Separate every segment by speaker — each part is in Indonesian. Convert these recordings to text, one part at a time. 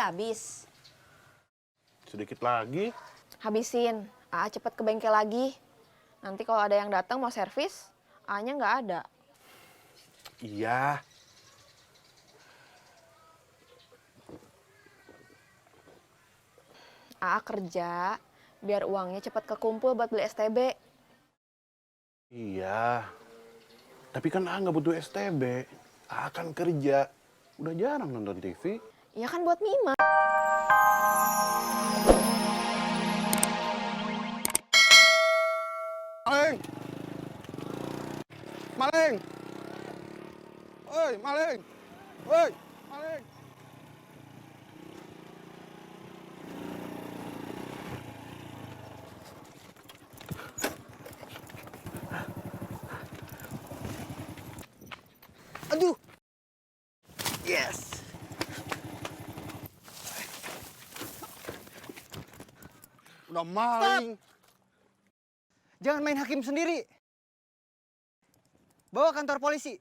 Speaker 1: habis.
Speaker 2: Sedikit lagi.
Speaker 1: Habisin. Aa cepet ke bengkel lagi. Nanti kalau ada yang datang mau servis, A-nya nggak ada.
Speaker 2: Iya.
Speaker 1: Aa kerja, biar uangnya cepet kekumpul buat beli STB.
Speaker 2: Iya. Tapi kan A nggak butuh STB. A kan kerja. Udah jarang nonton TV.
Speaker 1: Iya kan buat Mima.
Speaker 3: Maling! Maling! Oi, maling! Oi, maling! Aduh! Yes! Udah maling. Jangan main hakim sendiri. Bawa kantor polisi.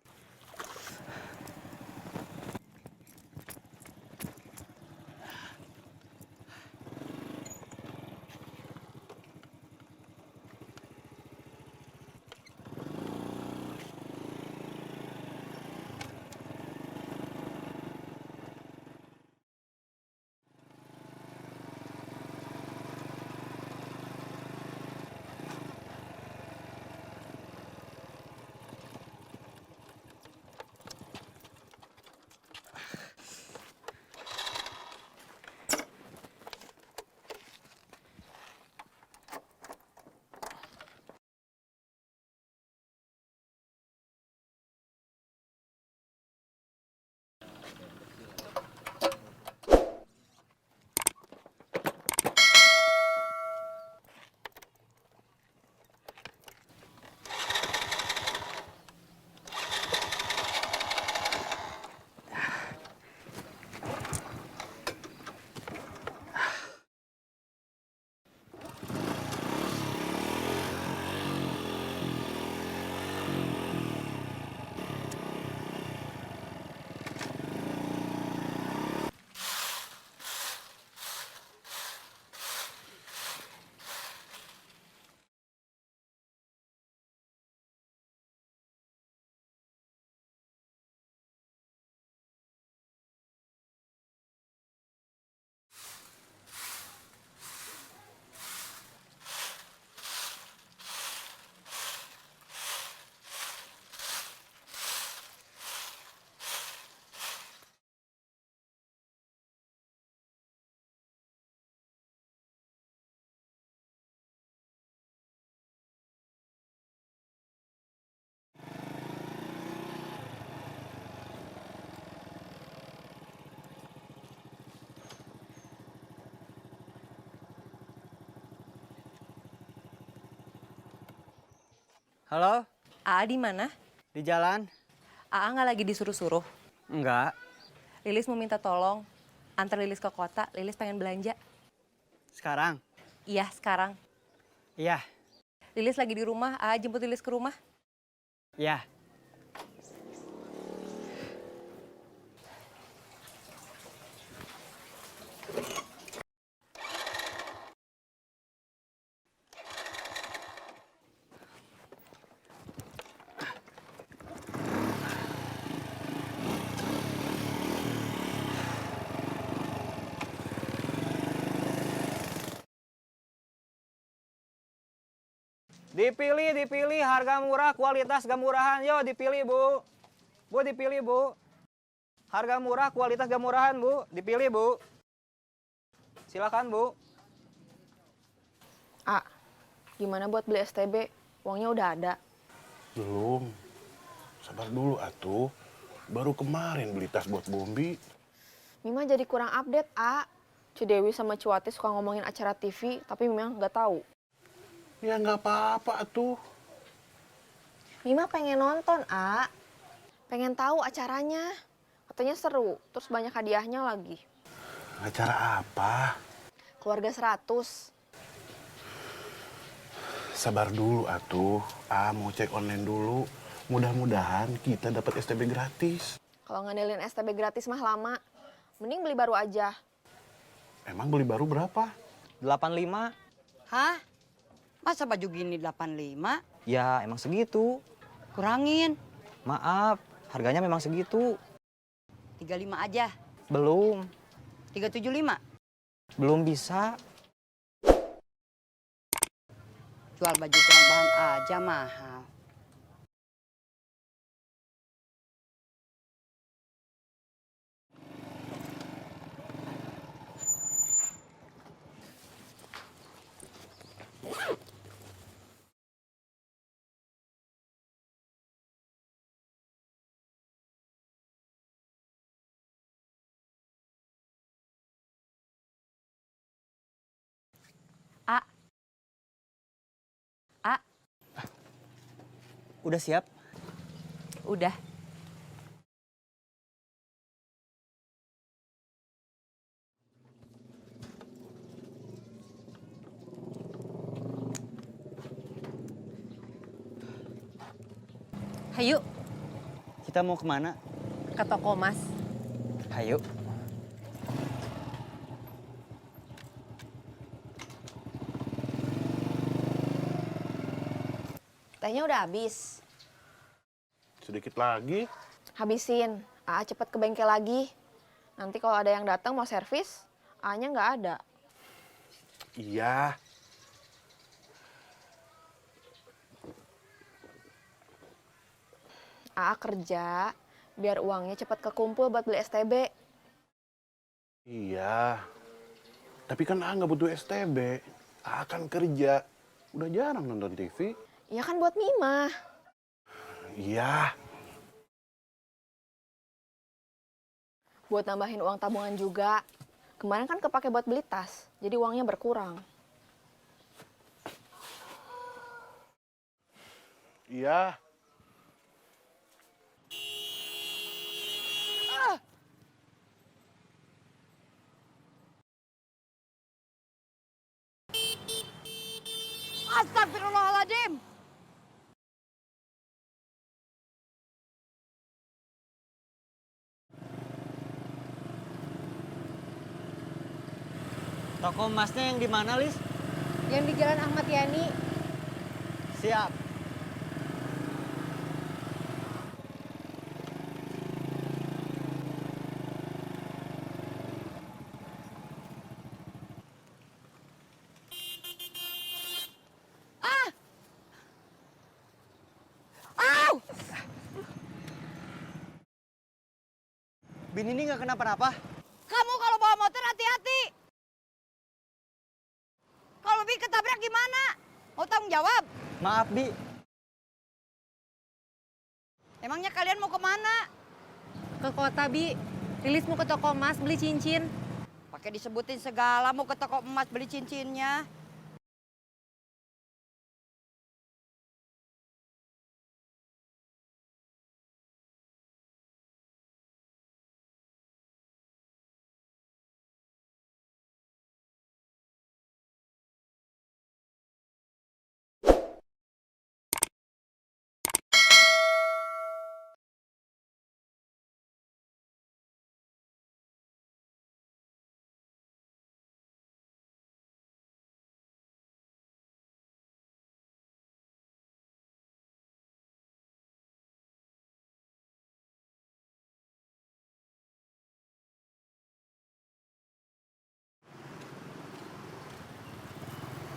Speaker 4: Halo,
Speaker 5: Aa di mana?
Speaker 4: di jalan?
Speaker 5: Aa nggak lagi disuruh-suruh.
Speaker 4: Enggak.
Speaker 5: Lilis mau minta tolong. Antar Lilis ke kota, Lilis pengen belanja.
Speaker 4: Sekarang?
Speaker 5: Iya, sekarang.
Speaker 4: Iya,
Speaker 5: Lilis lagi di rumah, Aa jemput Lilis ke rumah.
Speaker 4: iya.
Speaker 6: Dipilih, harga murah, kualitas gak murahan. Yo, dipilih, Bu. Bu, dipilih, Bu. Harga murah, kualitas gak murahan, Bu. Dipilih, Bu. Silakan, Bu.
Speaker 1: A, gimana buat beli STB? Uangnya udah ada.
Speaker 2: Belum. Sabar dulu, atuh. Baru kemarin beli tas buat Bombi.
Speaker 1: Mima jadi kurang update, A. Cidewi sama Cuati suka ngomongin acara TV, tapi Mima nggak tahu.
Speaker 2: Ya nggak apa-apa, atuh.
Speaker 1: Mima pengen nonton, A. Pengen tahu acaranya. Katanya seru, terus banyak hadiahnya lagi.
Speaker 2: Acara apa?
Speaker 1: Keluarga 100.
Speaker 2: Sabar dulu, atuh. Mau cek online dulu. Mudah-mudahan kita dapat STB gratis.
Speaker 1: Kalau ngandelin STB gratis mah lama. Mending beli baru aja.
Speaker 2: Emang beli baru berapa?
Speaker 6: 85.
Speaker 7: Hah? Masa baju gini 85?
Speaker 6: Ya, emang segitu.
Speaker 7: Kurangin.
Speaker 6: Maaf, harganya memang segitu.
Speaker 7: 35 aja.
Speaker 6: Belum.
Speaker 7: 375.
Speaker 6: Belum bisa.
Speaker 7: Jual baju kurang bahan aja mahal.
Speaker 5: A. A.
Speaker 6: Udah siap?
Speaker 5: Udah. Hayu,
Speaker 4: Kita mau kemana?
Speaker 5: ke toko Mas.
Speaker 6: Hayu.
Speaker 1: Tehnya udah habis.
Speaker 2: Sedikit lagi.
Speaker 1: Habisin. Aa cepet ke bengkel lagi. Nanti kalau ada yang datang mau servis, A-nya nggak ada.
Speaker 2: Iya.
Speaker 1: Aa kerja, biar uangnya cepet kekumpul buat beli STB.
Speaker 2: Iya. Tapi kan nggak butuh STB. Kan kerja. Udah jarang nonton TV.
Speaker 1: Ya kan buat Mima.
Speaker 2: Iya.
Speaker 1: Buat nambahin uang tabungan juga. Kemarin kan kepake buat beli tas, jadi uangnya berkurang.
Speaker 2: Iya.
Speaker 7: Astagfirullahaladzim.
Speaker 4: Toko emasnya yang di mana, Lis?
Speaker 5: Yang di Jalan Ahmad Yani.
Speaker 4: Siap. Bin ini nggak kenapa-napa.
Speaker 7: Kamu kalau bawa motor hati-hati. Kalau Bi ketabrak gimana? Mau tanggung jawab?
Speaker 4: Maaf, Bi.
Speaker 7: Emangnya kalian mau kemana?
Speaker 5: Ke kota, Bi. Lilis mau ke toko Mas beli cincin.
Speaker 7: Pakai disebutin segala mau ke toko emas beli cincinnya.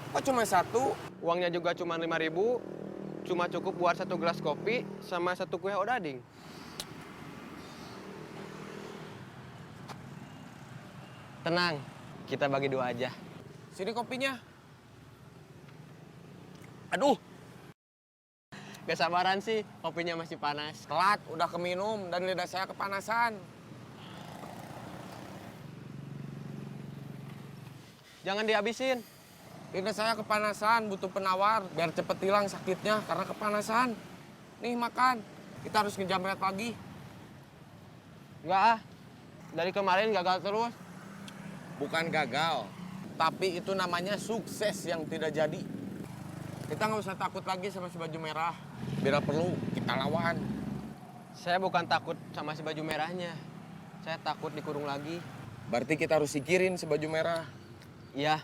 Speaker 8: Kok cuma satu? Uangnya juga cuma 5.000. Cuma cukup buat 1 gelas kopi sama 1 kue odading. Tenang, kita bagi 2 aja. Sini kopinya. Aduh, gak sabaran sih, kopinya masih panas.
Speaker 9: Telat, udah keminum dan lidah saya kepanasan.
Speaker 8: Jangan dihabisin.
Speaker 9: Lidah saya kepanasan, butuh penawar biar cepet hilang sakitnya karena kepanasan. Nih makan, kita harus ngejamret lagi.
Speaker 8: Enggak ah, dari kemarin gagal terus.
Speaker 9: Bukan gagal, tapi itu namanya sukses yang tidak jadi. Kita nggak usah takut lagi sama si baju merah. Bila perlu, kita lawan.
Speaker 8: Saya bukan takut sama si baju merahnya. Saya takut dikurung lagi.
Speaker 9: Berarti kita harus singkirin si baju merah.
Speaker 4: Iya,